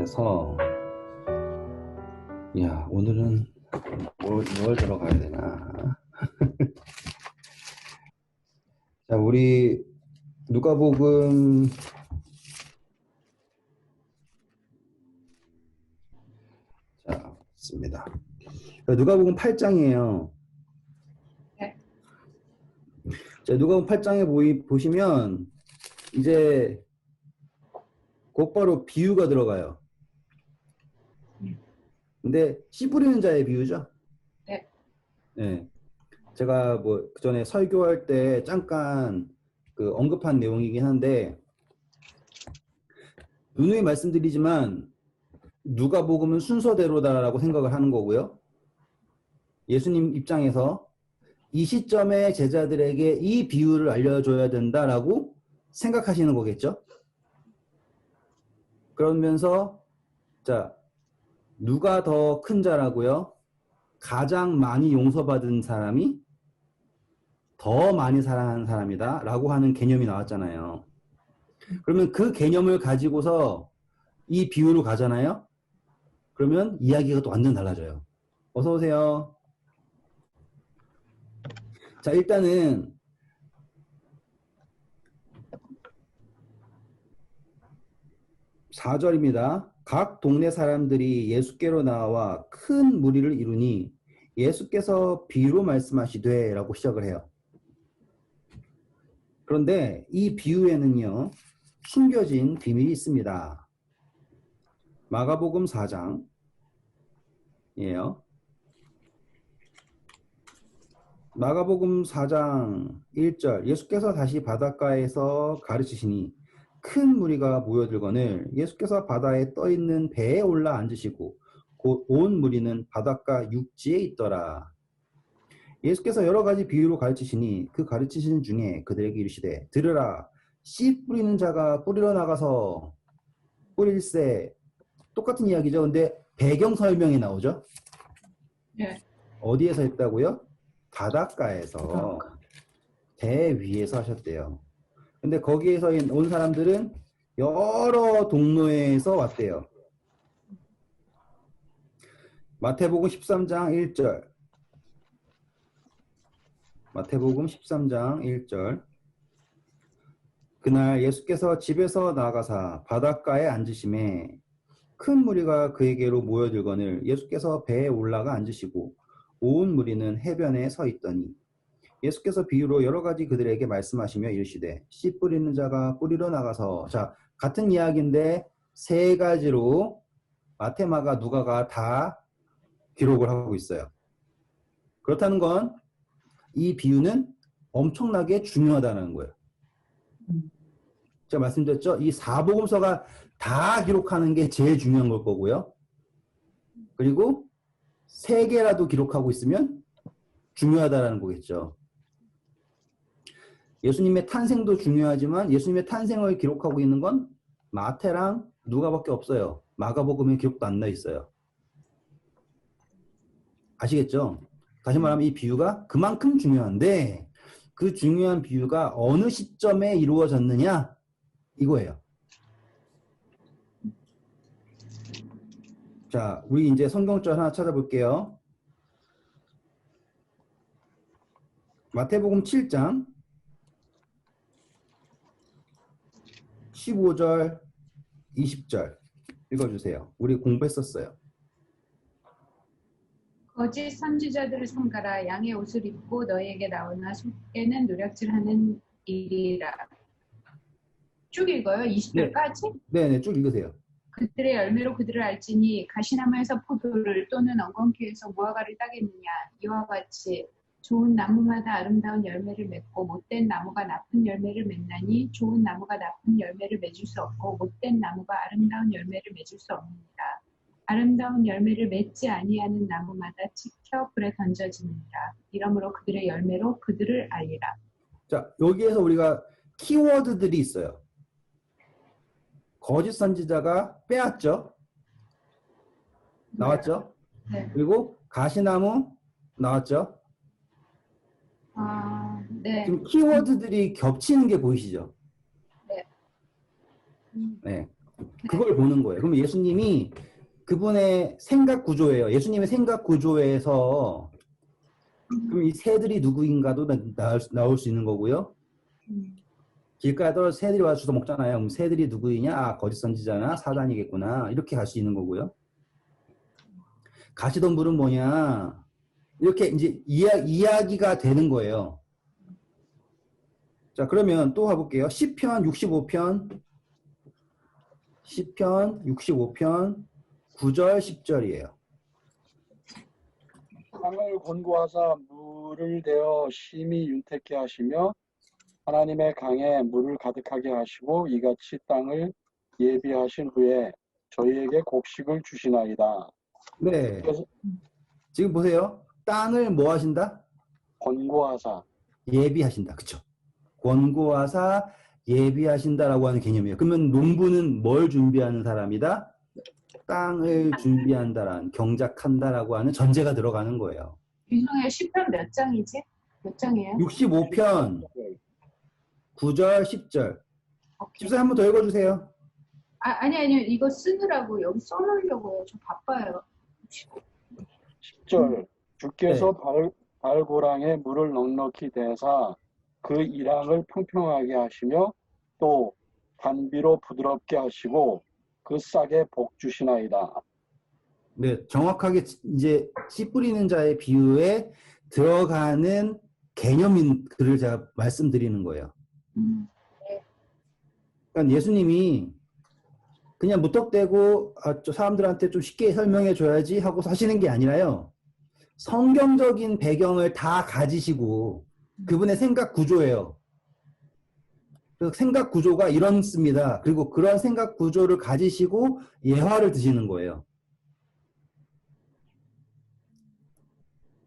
해서 야 오늘은 뭘 들어가야 되나. 자, 우리 누가복음 자 있습니다. 누가복음 8장이에요. 네. 자, 누가복음 8장에 보시면 이제 곧바로 비유가 들어가요. 근데 씨 뿌리는 자의 비유죠. 네. 네. 제가 뭐 그전에 설교할 때 잠깐 그 언급한 내용이긴 한데 누누이 말씀드리지만 누가복음은 순서대로다라고 생각을 하는 거고요. 예수님 입장에서 이 시점에 제자들에게 이 비유를 알려줘야 된다라고 생각하시는 거겠죠. 그러면서 자, 누가 더 큰 자라고요? 가장 많이 용서받은 사람이 더 많이 사랑하는 사람이다 라고 하는 개념이 나왔잖아요. 그러면 그 개념을 가지고서 이 비유로 가잖아요. 그러면 이야기가 또 완전 달라져요. 어서 오세요. 자, 일단은 4절입니다. 각 동네 사람들이 예수께로 나와 큰 무리를 이루니 예수께서 비유로 말씀하시되 라고 시작을 해요. 그런데 이 비유에는요, 숨겨진 비밀이 있습니다. 마가복음 4장이에요. 마가복음 4장 1절 예수께서 다시 바닷가에서 가르치시니 큰 무리가 모여들거늘 예수께서 바다에 떠있는 배에 올라 앉으시고 곧 온 무리는 바닷가 육지에 있더라. 예수께서 여러 가지 비유로 가르치시니 그 가르치시는 중에 그들에게 이르시되 들으라 씨 뿌리는 자가 뿌리러 나가서 뿌릴새 똑같은 이야기죠. 근데 배경 설명이 나오죠. 네. 어디에서 했다고요? 바닷가에서 배 위에서 하셨대요. 근데 거기에서 온 사람들은 여러 동네에서 왔대요. 마태복음 13장 1절 마태복음 13장 1절 그날 예수께서 집에서 나가사 바닷가에 앉으심에 큰 무리가 그에게로 모여들거늘 예수께서 배에 올라가 앉으시고 온 무리는 해변에 서 있더니 예수께서 비유로 여러 가지 그들에게 말씀하시며 이르시되 씨 뿌리는 자가 뿌리러 나가서 자 같은 이야기인데 세 가지로 마태, 마가, 누가가 다 기록을 하고 있어요. 그렇다는 건 이 비유는 엄청나게 중요하다는 거예요. 제가 말씀드렸죠? 이 사복음서가 다 기록하는 게 제일 중요한 걸 거고요. 그리고 세 개라도 기록하고 있으면 중요하다는 거겠죠. 예수님의 탄생도 중요하지만 예수님의 탄생을 기록하고 있는 건 마태랑 누가밖에 없어요. 마가복음에 기록도 안 나 있어요. 아시겠죠? 다시 말하면 이 비유가 그만큼 중요한데 그 중요한 비유가 어느 시점에 이루어졌느냐 이거예요. 자, 우리 이제 성경절 하나 찾아볼게요. 마태복음 7장 15절 20절 읽어주세요. 우리 공부했었어요. 거짓 선지자들을 삼가라. 양의 옷을 입고 너희에게 나오나 속에는 노략질하는 일이라. 쭉 읽어요. 20절까지? 네, 쭉 읽으세요. 그들의 열매로 그들을 알지니 가시나무에서 포도를 또는 엉겅퀴에서 무화과를 따겠느냐. 이와 같이 좋은 나무마다 아름다운 열매를 맺고 못된 나무가 나쁜 열매를 맺나니 좋은 나무가 나쁜 열매를 맺을 수 없고 못된 나무가 아름다운 열매를 맺을 수 없느니라. 아름다운 열매를 맺지 아니하는 나무마다 찍혀 불에 던져지느니라. 이러므로 그들의 열매로 그들을 알리라. 자, 여기에서 우리가 키워드들이 있어요. 거짓 선지자가 빼앗죠. 나왔죠. 네. 그리고 가시나무 나왔죠. 네. 지금 키워드들이 겹치는 게 보이시죠? 네. 네. 그걸 보는 거예요. 그럼 예수님이 그분의 생각 구조예요. 예수님의 생각 구조에서 그럼 이 새들이 누구인가도 나올 수 있는 거고요. 길가에 떨어져 새들이 와서 주워 먹잖아요. 그럼 새들이 누구이냐? 아, 거짓 선지자나 사단이겠구나. 이렇게 갈 수 있는 거고요. 가시덤불은 뭐냐? 이렇게 이제 이야기가 되는 거예요. 자, 그러면 또 가볼게요. 시편 65편 65편 9절 10절이에요. 땅을 권고하사 물을 대어 심히 윤택케 하시며 하나님의 강에 물을 가득하게 하시고 이같이 땅을 예비하신 후에 저희에게 곡식을 주시나이다. 네. 그래서 지금 보세요. 땅을 뭐 하신다? 권고하사. 예비하신다. 그쵸? 권고하사 예비하신다라고 하는 개념이에요. 그러면 농부는 뭘 준비하는 사람이다? 땅을 준비한다라는, 경작한다라고 하는 전제가 들어가는 거예요. 유성의 시편 몇 장이지? 몇 장이에요? 65편 9절 10절. 집사님 한 번 더 읽어주세요. 아니요. 이거 쓰느라고 여기 써놓으려고요. 저 바빠요. 10절 주께서 발고랑에 물을 넉넉히 대사 그 이랑을 평평하게 하시며 또 단비로 부드럽게 하시고 그 싹에 복 주시나이다. 네, 정확하게 이제 씨 뿌리는 자의 비유에 들어가는 개념인 글을 제가 말씀드리는 거예요. 그러니까 예수님이 그냥 무턱대고 사람들한테 좀 쉽게 설명해 줘야지 하고 하시는 게 아니라요. 성경적인 배경을 다 가지시고 그분의 생각 구조예요. 그 생각 구조가 이렇습니다. 그리고 그런 생각 구조를 가지시고 예화를 드시는 거예요.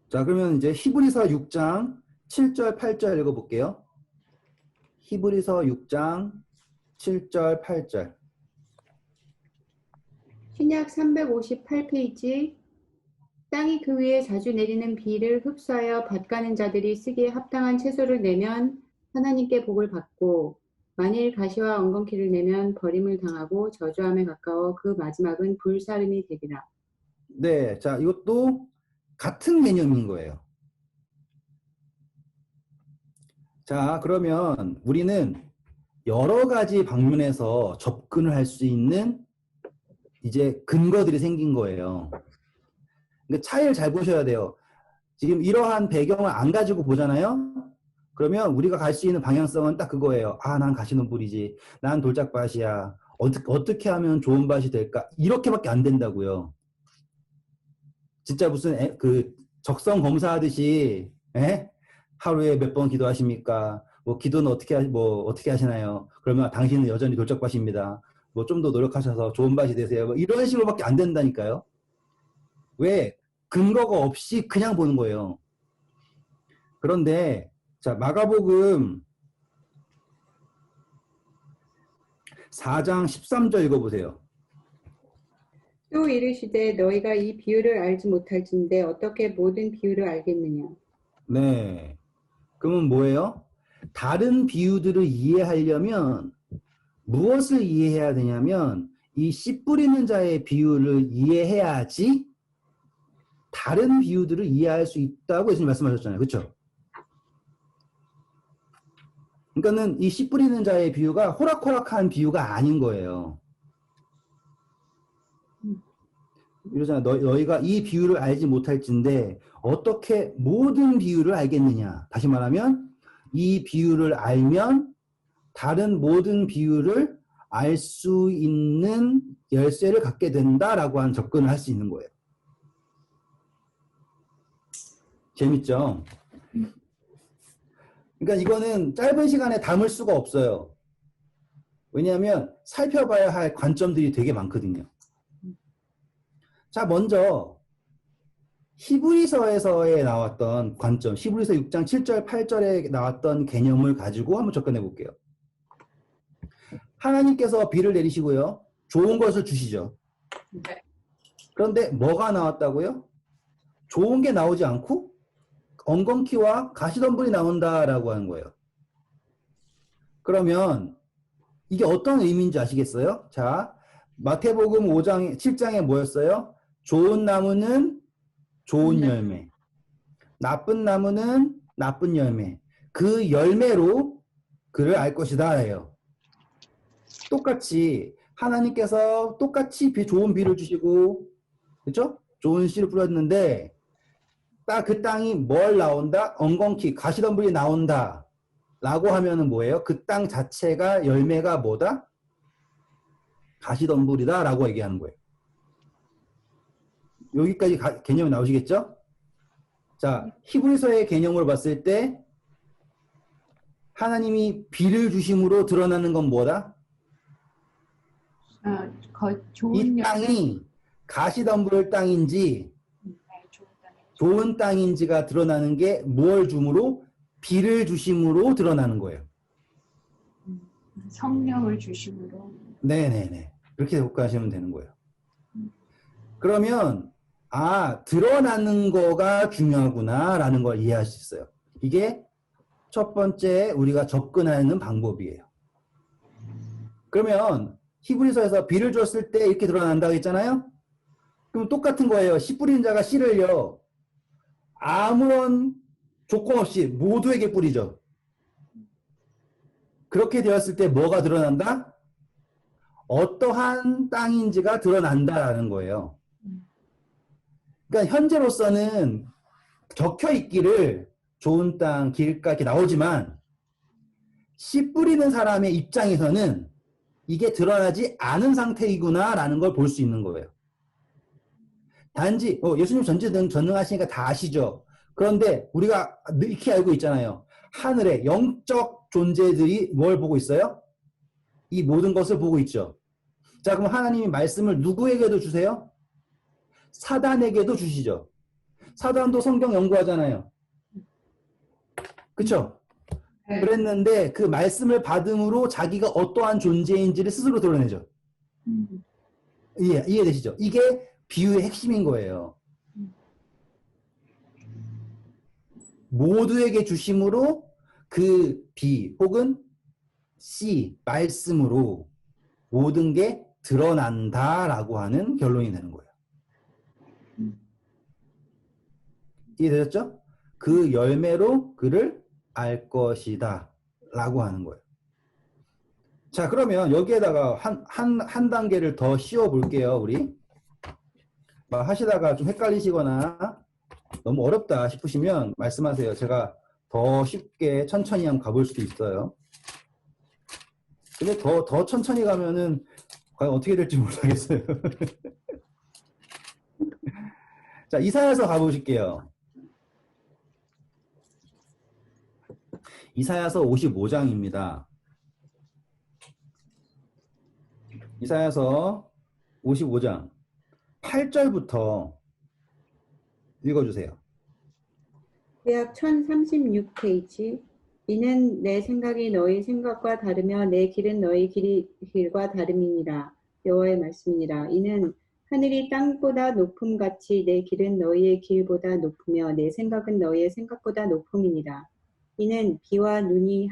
자, 그러면 이제 히브리서 6장 7절 8절 읽어볼게요. 히브리서 6장 7절 8절. 신약 358페이지. 땅이 그 위에 자주 내리는 비를 흡수하여 밭가는 자들이 쓰기에 합당한 채소를 내면 하나님께 복을 받고 만일 가시와 엉겅퀴를 내면 버림을 당하고 저주함에 가까워 그 마지막은 불사름이 되리라. 네, 자, 이것도 같은 개념인 거예요. 자, 그러면 우리는 여러 가지 방면에서 접근을 할 수 있는 이제 근거들이 생긴 거예요. 그러니까 차이를 잘 보셔야 돼요. 지금 이러한 배경을 안 가지고 보잖아요. 그러면 우리가 갈 수 있는 방향성은 딱 그거예요. 아, 난 가시덤불이지. 난 돌짝밭이야. 어떻게 하면 좋은 밭이 될까? 이렇게밖에 안 된다고요. 진짜 무슨 그 적성 검사하듯이 하루에 몇 번 기도하십니까? 뭐 기도는 어떻게 하시나요? 그러면 당신은 여전히 돌짝밭입니다. 뭐 좀 더 노력하셔서 좋은 밭이 되세요. 뭐 이런 식으로밖에 안 된다니까요. 왜? 근거가 없이 그냥 보는 거예요. 그런데 자, 마가복음 4장 13절 읽어보세요. 또 이르시되 너희가 이 비유를 알지 못할진대 어떻게 모든 비유를 알겠느냐. 네. 그러면 뭐예요? 다른 비유들을 이해하려면 무엇을 이해해야 되냐면 이 씨 뿌리는 자의 비유를 이해해야지 다른 비유들을 이해할 수 있다고 예수님 말씀하셨잖아요. 그렇죠? 그러니까는 이 씨 뿌리는 자의 비유가 호락호락한 비유가 아닌 거예요. 이러잖아. 너희가 이 비유를 알지 못할진데 어떻게 모든 비유를 알겠느냐. 다시 말하면 이 비유를 알면 다른 모든 비유를 알 수 있는 열쇠를 갖게 된다라고 하는 접근을 할 수 있는 거예요. 재밌죠? 그러니까 이거는 짧은 시간에 담을 수가 없어요. 왜냐하면 살펴봐야 할 관점들이 되게 많거든요. 자, 먼저 히브리서에서에 나왔던 관점, 히브리서 6장 7절, 8절에 나왔던 개념을 가지고 한번 접근해 볼게요. 하나님께서 비를 내리시고요. 좋은 것을 주시죠. 그런데 뭐가 나왔다고요? 좋은 게 나오지 않고 엉겅퀴와 가시덤불이 나온다라고 하는 거예요. 그러면 이게 어떤 의미인지 아시겠어요? 자, 마태복음 5장, 7장에 뭐였어요? 좋은 나무는 좋은 네. 열매, 나쁜 나무는 나쁜 열매. 그 열매로 그를 알 것이다 해요. 똑같이 하나님께서 똑같이 좋은 비를 주시고, 그렇죠? 좋은 씨를 뿌렸는데 딱 그 땅이 뭘 나온다? 엉겅퀴, 가시덤불이 나온다. 라고 하면은 뭐예요? 그 땅 자체가 열매가 뭐다? 가시덤불이다 라고 얘기하는 거예요. 여기까지 개념이 나오시겠죠? 자, 히브리서의 개념으로 봤을 때 하나님이 비를 주심으로 드러나는 건 뭐다? 좋은 이 열매. 땅이 가시덤불 땅인지 네, 좋은 땅에. 좋은 땅인지가 드러나는 게 무얼 줌으로? 비를 주심으로 드러나는 거예요. 성령을 주심으로. 네네네. 그렇게 접근하시면 되는 거예요. 그러면 드러나는 거가 중요하구나 라는 걸 이해할 수 있어요. 이게 첫 번째 우리가 접근하는 방법이에요. 그러면 히브리서에서 비를 줬을 때 이렇게 드러난다고 했잖아요. 그럼 똑같은 거예요. 씨 뿌리는 자가 씨를요, 아무런 조건 없이 모두에게 뿌리죠. 그렇게 되었을 때 뭐가 드러난다? 어떠한 땅인지가 드러난다라는 거예요. 그러니까 현재로서는 적혀 있기를 좋은 땅, 길가 이렇게 나오지만 씨 뿌리는 사람의 입장에서는 이게 드러나지 않은 상태이구나라는 걸 볼 수 있는 거예요. 단지 예수님 전능하시니까 다 아시죠. 그런데 우리가 익히 알고 있잖아요. 하늘에 영적 존재들이 뭘 보고 있어요? 이 모든 것을 보고 있죠. 자, 그럼 하나님이 말씀을 누구에게도 주세요? 사단에게도 주시죠. 사단도 성경 연구하잖아요. 그쵸? 네. 그랬는데 그 말씀을 받음으로 자기가 어떠한 존재인지를 스스로 드러내죠. 이해되시죠? 이게 비유의 핵심인 거예요. 모두에게 주심으로 그 비 혹은 씨, 말씀으로 모든 게 드러난다라고 하는 결론이 되는 거예요. 이해되셨죠? 그 열매로 그를 알 것이다 라고 하는 거예요. 자, 그러면 여기에다가 한 단계를 더 씌워 볼게요. 우리 막 하시다가 좀 헷갈리시거나 너무 어렵다 싶으시면 말씀하세요. 제가 더 쉽게 천천히 한번 가볼 수도 있어요. 근데 더 천천히 가면은 과연 어떻게 될지 모르겠어요. 자, 이사야서 가보실게요. 이사야서 55장입니다. 이사야서 55장 8절부터 읽어주세요. 대학 1036페이지. 이는 내 생각이 너희 생각과 다르며 내 길은 너희 길과 다름이니라. 여호와의 말씀이니라. 이는 하늘이 땅보다 높음같이 내 길은 너희의 길보다 높으며 내 생각은 너희의 생각보다 높음이니라. 이는 비와 눈이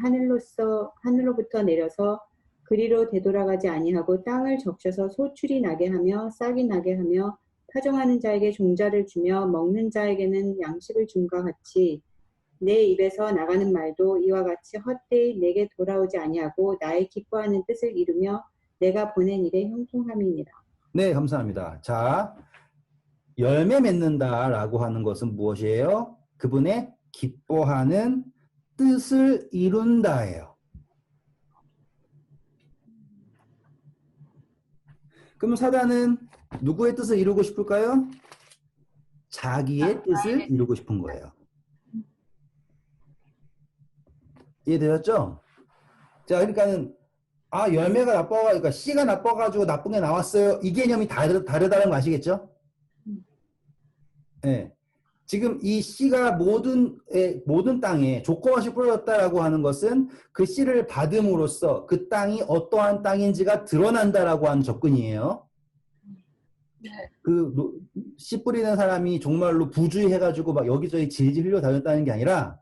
하늘로부터 내려서 그리로 되돌아가지 아니하고 땅을 적셔서 소출이 나게 하며 싹이 나게 하며 파종하는 자에게 종자를 주며 먹는 자에게는 양식을 줌과 같이 내 입에서 나가는 말도 이와 같이 헛되이 내게 돌아오지 아니하고 나의 기뻐하는 뜻을 이루며 내가 보낸 일에 형통함이니라. 네, 감사합니다. 자, 열매 맺는다라고 하는 것은 무엇이에요? 그분의 기뻐하는 뜻을 이룬다예요. 그럼 사단은 누구의 뜻을 이루고 싶을까요? 자기의 뜻을 이루고 싶은 거예요. 이해되셨죠? 자, 그러니까는 열매가 그러니까 씨가 나빠가지고 나쁜 게 나왔어요. 이 개념이 다르다는 거 아시겠죠? 네. 지금 이 씨가 모든 땅에 조건 없이 뿌려졌다라고 하는 것은 그 씨를 받음으로써 그 땅이 어떠한 땅인지가 드러난다라고 하는 접근이에요. 씨 뿌리는 사람이 정말로 부주의해가지고 막 여기저기 질질 흘려 다녔다는 게 아니라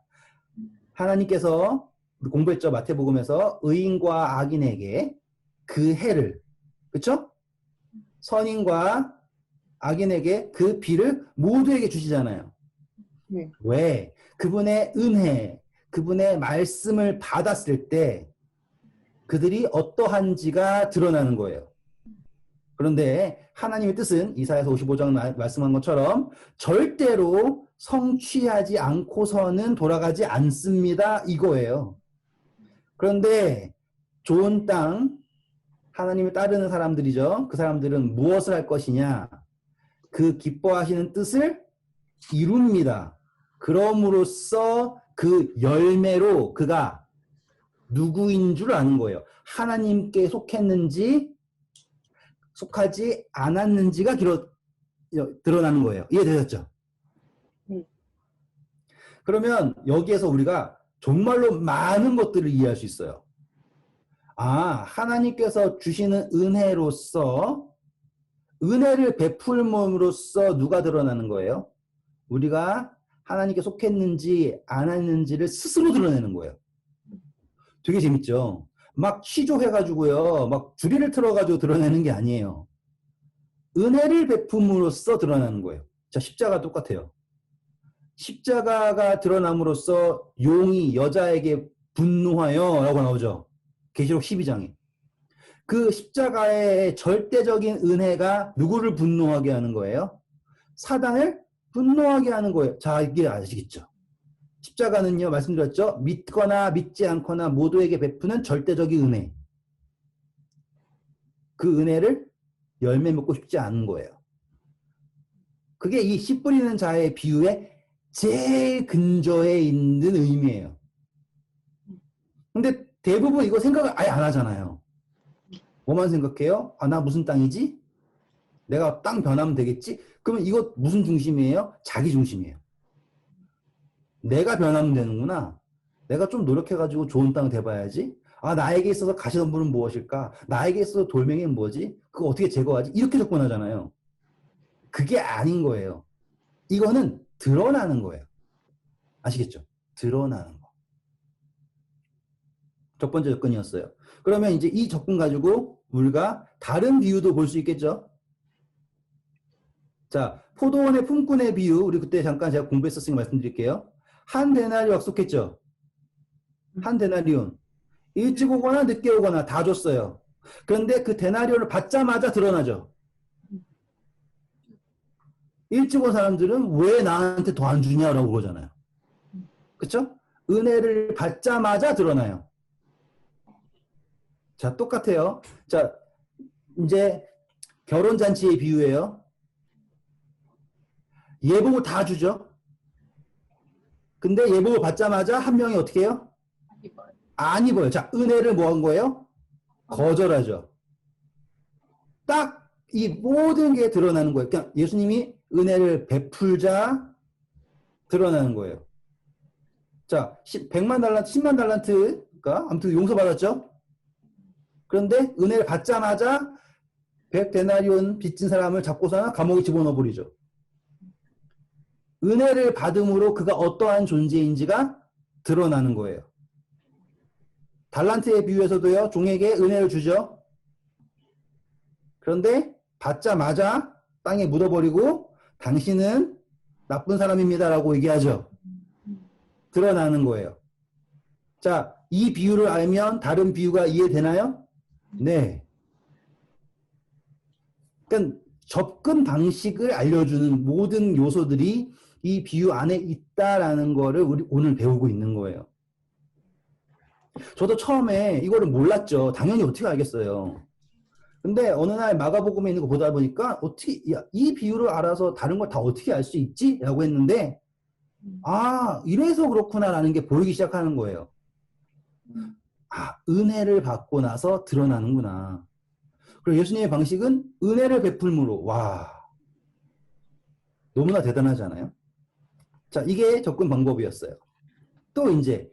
하나님께서 우리 공부했죠. 마태복음에서 의인과 악인에게 그 해를, 그쵸? 선인과 악인에게 그 비를 모두에게 주시잖아요. 네. 왜? 그분의 은혜, 그분의 말씀을 받았을 때 그들이 어떠한지가 드러나는 거예요. 그런데 하나님의 뜻은 이사야서 55장 말씀한 것처럼 절대로 성취하지 않고서는 돌아가지 않습니다. 이거예요. 그런데 좋은 땅, 하나님을 따르는 사람들이죠. 그 사람들은 무엇을 할 것이냐? 그 기뻐하시는 뜻을 이룹니다. 그럼으로써 그 열매로 그가 누구인 줄 아는 거예요. 하나님께 속했는지 속하지 않았는지가 드러나는 거예요. 이해되셨죠? 네. 그러면 여기에서 우리가 정말로 많은 것들을 이해할 수 있어요. 아, 하나님께서 주시는 은혜로서 은혜를 베풀므로써 누가 드러나는 거예요? 우리가 하나님께 속했는지 안 했는지를 스스로 드러내는 거예요. 되게 재밌죠? 막 취조해가지고요, 막 줄이를 틀어가지고 드러내는 게 아니에요. 은혜를 베품으로써 드러나는 거예요. 자, 십자가 똑같아요. 십자가가 드러남으로써 용이 여자에게 분노하여 라고 나오죠. 계시록 12장에. 그 십자가의 절대적인 은혜가 누구를 분노하게 하는 거예요? 사단을 분노하게 하는 거예요. 자, 이게 아시겠죠? 십자가는요, 말씀드렸죠? 믿거나 믿지 않거나 모두에게 베푸는 절대적인 은혜. 그 은혜를 열매 맺고 싶지 않은 거예요. 그게 이 씨 뿌리는 자의 비유의 제일 근저에 있는 의미예요. 근데 대부분 이거 생각을 아예 안 하잖아요. 뭐만 생각해요? 아, 나 무슨 땅이지? 내가 땅 변하면 되겠지? 그러면 이거 무슨 중심이에요? 자기 중심이에요. 내가 변하면 되는구나. 내가 좀 노력해가지고 좋은 땅 돼봐야지. 아, 나에게 있어서 가시덤불은 무엇일까? 나에게 있어서 돌멩이는 뭐지? 그거 어떻게 제거하지? 이렇게 접근하잖아요. 그게 아닌 거예요. 이거는 드러나는 거예요. 아시겠죠? 드러나는 거. 첫 번째 접근이었어요. 그러면 이제 이 접근 가지고 우리가 다른 비유도 볼 수 있겠죠? 자, 포도원의 품꾼의 비유, 우리 그때 잠깐 제가 공부했었으니까 말씀드릴게요. 한 데나리온 약속했죠? 한 데나리온. 일찍 오거나 늦게 오거나 다 줬어요. 그런데 그 데나리온을 받자마자 드러나죠. 일찍 온 사람들은 왜 나한테 더 안 주냐라고 그러잖아요. 그쵸? 은혜를 받자마자 드러나요. 자, 똑같아요. 자, 이제 결혼잔치의 비유예요. 예복을 다 주죠. 근데 예복을 받자마자 한 명이 어떻게 해요? 안 입어요. 자, 은혜를 뭐 한 거예요? 거절하죠. 딱 이 모든 게 드러나는 거예요. 그러니까 예수님이 은혜를 베풀자 드러나는 거예요. 자, 100만 달란트, 10만 달란트가 아무튼 용서받았죠? 그런데 은혜를 받자마자 100데나리온 빚진 사람을 잡고서 감옥에 집어넣어 버리죠. 은혜를 받음으로 그가 어떠한 존재인지가 드러나는 거예요. 달란트의 비유에서도요, 종에게 은혜를 주죠. 그런데 받자마자 땅에 묻어버리고 당신은 나쁜 사람입니다라고 얘기하죠. 드러나는 거예요. 자, 이 비유를 알면 다른 비유가 이해되나요? 네. 그러니까 접근 방식을 알려주는 모든 요소들이 이 비유 안에 있다라는 거를 우리 오늘 배우고 있는 거예요. 저도 처음에 이거를 몰랐죠. 당연히 어떻게 알겠어요. 근데 어느 날 마가복음에 있는 거 보다 보니까 어떻게 이 비유를 알아서 다른 걸 다 어떻게 알 수 있지? 라고 했는데 아, 이래서 그렇구나라는 게 보이기 시작하는 거예요. 아, 은혜를 받고 나서 드러나는구나. 그리고 예수님의 방식은 은혜를 베풀므로. 와, 너무나 대단하지 않아요? 자, 이게 접근 방법이었어요. 또 이제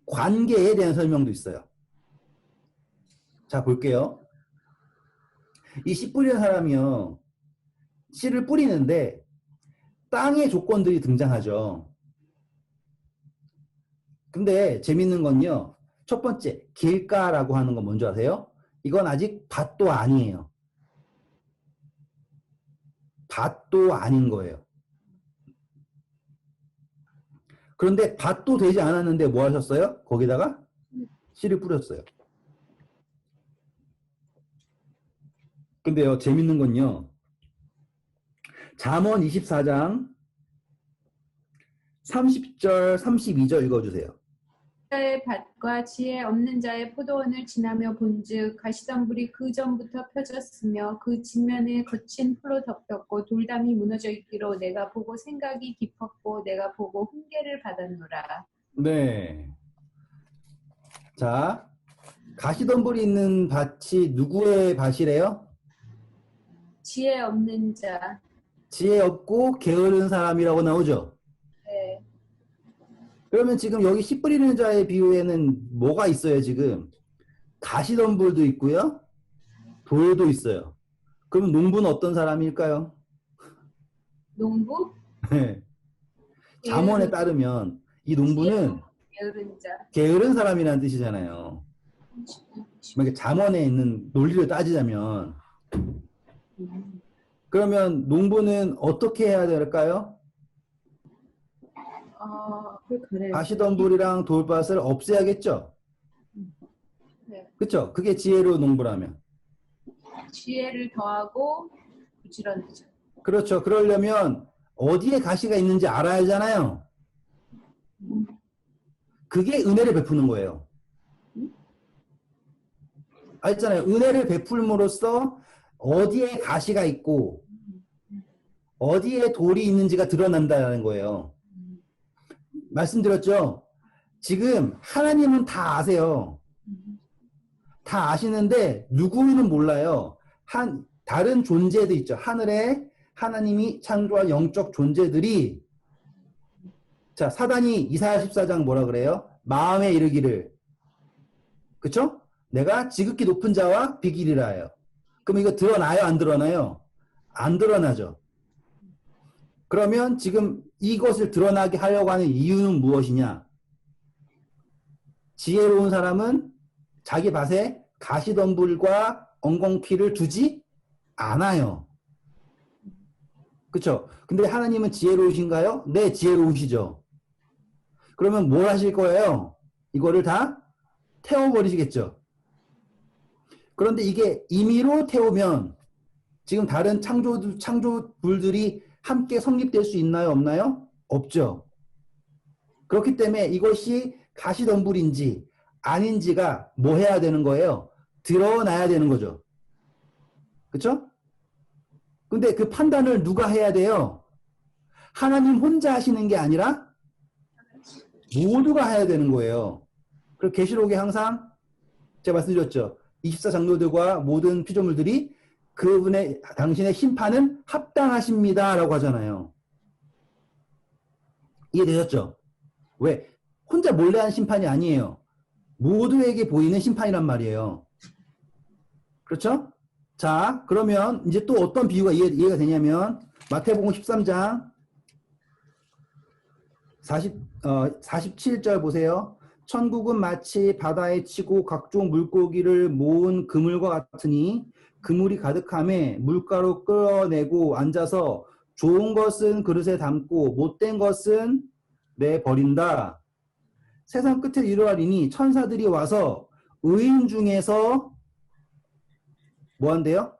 관계에 대한 설명도 있어요. 자, 볼게요. 이 씨 뿌리는 사람이요. 씨를 뿌리는데 땅의 조건들이 등장하죠. 근데 재밌는 건요. 첫 번째, 길가라고 하는 건 뭔지 아세요? 이건 아직 밭도 아니에요. 밭도 아닌 거예요. 그런데 밭도 되지 않았는데 뭐 하셨어요? 거기다가 씨를 뿌렸어요. 근데요, 재밌는 건요. 잠언 24장 30절, 32절 읽어주세요. 자의 밭과 지혜 없는 자의 포도원을 지나며 본즉 가시덤불이 그 전부터 펴졌으며 그 진면에 거친 풀로 덮였고 돌담이 무너져 있기로 내가 보고 생각이 깊었고 내가 보고 훈계를 받았노라. 네. 자, 가시덤불이 있는 밭이 누구의 밭이래요? 지혜 없는 자. 지혜 없고 게으른 사람이라고 나오죠? 네. 그러면 지금 여기 씨 뿌리는 자의 비유에는 뭐가 있어요, 지금? 가시덤불도 있고요. 돌도 있어요. 그럼 농부는 어떤 사람일까요? 농부? 네. 잠언에 따르면 이 농부는 게으른 자. 게으른 사람이라는 뜻이잖아요. 만약에 잠언에 있는 논리를 따지자면 그러면 농부는 어떻게 해야 될까요? 가시덤불이랑 돌밭을 없애야겠죠? 네. 그렇죠? 그게 지혜로운 농부라면. 지혜를 더하고 부지런하죠. 그렇죠. 그러려면 어디에 가시가 있는지 알아야 하잖아요. 그게 은혜를 베푸는 거예요. 알잖아요. 은혜를 베풀므로써 어디에 가시가 있고 어디에 돌이 있는지가 드러난다는 거예요. 말씀드렸죠? 지금 하나님은 다 아세요. 다 아시는데 누구는 몰라요. 다른 존재들 있죠. 하늘에 하나님이 창조한 영적 존재들이 자, 사단이 이사야 14장 뭐라 그래요? 마음에 이르기를 그쵸? 내가 지극히 높은 자와 비길이라 해요. 그럼 이거 드러나요? 안 드러나요? 안 드러나죠. 그러면 지금 이것을 드러나게 하려고 하는 이유는 무엇이냐? 지혜로운 사람은 자기 밭에 가시덤불과 엉겅퀴를 두지 않아요. 그쵸? 근데 하나님은 지혜로우신가요? 네, 지혜로우시죠. 그러면 뭘 하실 거예요? 이거를 다 태워버리시겠죠. 그런데 이게 임의로 태우면 지금 다른 창조물들이 함께 성립될 수 있나요? 없나요? 없죠. 그렇기 때문에 이것이 가시덤불인지 아닌지가 뭐 해야 되는 거예요? 드러나야 되는 거죠. 그쵸? 근데 그 판단을 누가 해야 돼요? 하나님 혼자 하시는 게 아니라 모두가 해야 되는 거예요. 그리고 계시록에 항상 제가 말씀드렸죠. 24장로들과 모든 피조물들이 당신의 심판은 합당하십니다. 라고 하잖아요. 이해되셨죠? 왜? 혼자 몰래 한 심판이 아니에요. 모두에게 보이는 심판이란 말이에요. 그렇죠? 자, 그러면 이제 또 어떤 비유가 이해가 되냐면 마태복음 13장 47절 보세요. 천국은 마치 바다에 치고 각종 물고기를 모은 그물과 같으니 그물이 가득함에 물가로 끌어내고 앉아서 좋은 것은 그릇에 담고 못된 것은 내버린다. 세상 끝에 이르하리니 천사들이 와서 의인 중에서 뭐 한대요?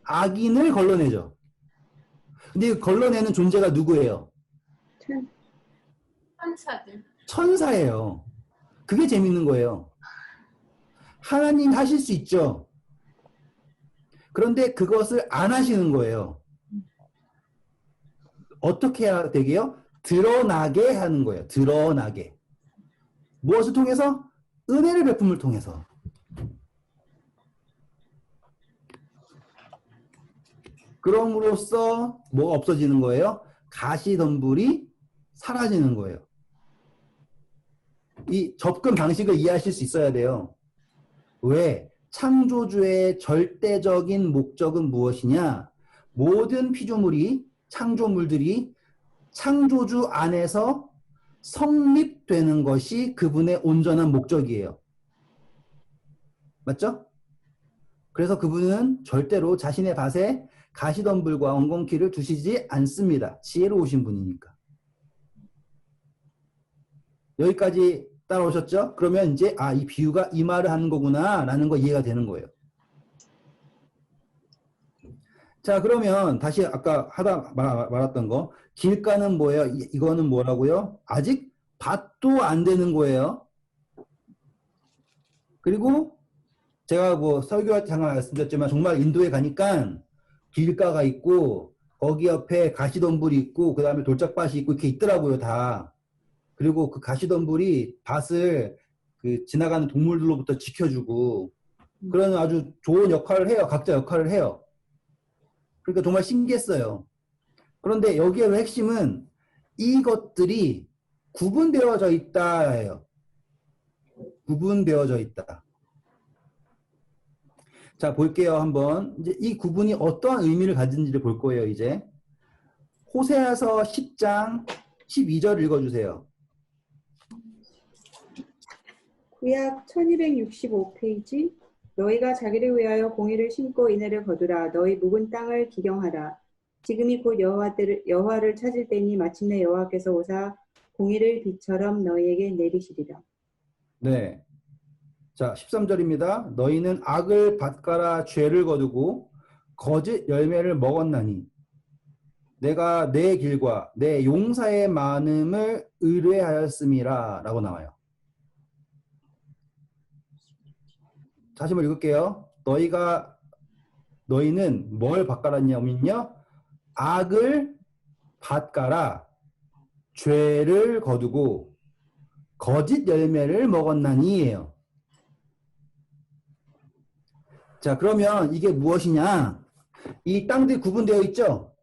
악인을 걸러내죠. 근데 걸러내는 존재가 누구예요? 천사들. 천사예요. 그게 재밌는 거예요. 하나님 하실 수 있죠. 그런데 그것을 안 하시는 거예요. 어떻게 해야 되게요? 드러나게 하는 거예요. 드러나게. 무엇을 통해서? 은혜를 베품을 통해서. 그럼으로써 뭐가 없어지는 거예요? 가시덤불이 사라지는 거예요. 이 접근 방식을 이해하실 수 있어야 돼요. 왜? 창조주의 절대적인 목적은 무엇이냐? 모든 피조물이, 창조물들이 창조주 안에서 성립되는 것이 그분의 온전한 목적이에요. 맞죠? 그래서 그분은 절대로 자신의 밭에 가시덤불과 엉겅퀴를 두시지 않습니다. 지혜로우신 분이니까. 여기까지 따라오셨죠? 그러면 이제 이 비유가 이 말을 하는 거구나 라는 거 이해가 되는 거예요. 자, 그러면 다시 아까 말했던 거, 길가는 뭐예요? 이거는 뭐라고요? 아직 밭도 안 되는 거예요. 그리고 제가 뭐 설교할 때 잠깐 말씀드렸지만 정말 인도에 가니까 길가가 있고 거기 옆에 가시덤불이 있고 그 다음에 돌짝밭이 있고 이렇게 있더라고요, 다. 그리고 그 가시덤불이 밭을 그 지나가는 동물들로부터 지켜주고 그런 아주 좋은 역할을 해요. 각자 역할을 해요. 그러니까 정말 신기했어요. 그런데 여기의 핵심은 이것들이 구분되어져 있다예요. 구분되어져 있다. 자, 볼게요. 한번. 이제 이 구분이 어떠한 의미를 가진지를 볼 거예요, 이제. 호세아서 10장 12절 읽어주세요. 구약 1265페이지. 너희가 자기를 위하여 공의를 심고 인애를 거두라. 너희 묵은 땅을 기경하라. 지금이 곧 여호와를 찾을 때니 마침내 여호와께서 오사 공의를 비처럼 너희에게 내리시리라. 네. 자, 13절입니다. 너희는 악을 밭가라 죄를 거두고 거짓 열매를 먹었나니 내가 내 길과 내 용사의 많음을 의뢰하였음이라 라고 나와요. 다시 한번 읽을게요. 너희는 뭘 밭가랐냐면요. 악을 밭가라 죄를 거두고 거짓 열매를 먹었나니예요. 자, 그러면 이게 무엇이냐? 이 땅들이 구분되어 있죠?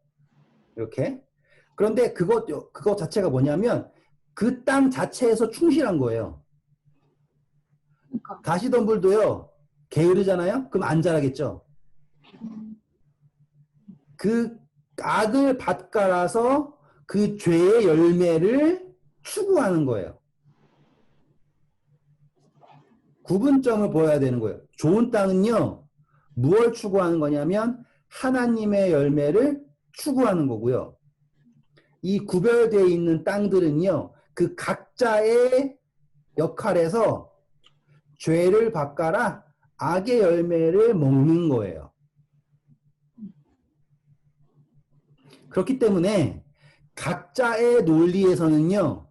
이렇게. 그런데 그것 자체가 뭐냐면 그 땅 자체에서 충실한 거예요. 가시덤불도요. 게으르잖아요? 그럼 안 자라겠죠? 그 악을 밭갈아서 그 죄의 열매를 추구하는 거예요. 구분점을 보여야 되는 거예요. 좋은 땅은요. 무엇을 추구하는 거냐면 하나님의 열매를 추구하는 거고요. 이 구별되어 있는 땅들은요. 그 각자의 역할에서 죄를 밭갈아 악의 열매를 먹는 거예요. 그렇기 때문에 각자의 논리에서는요.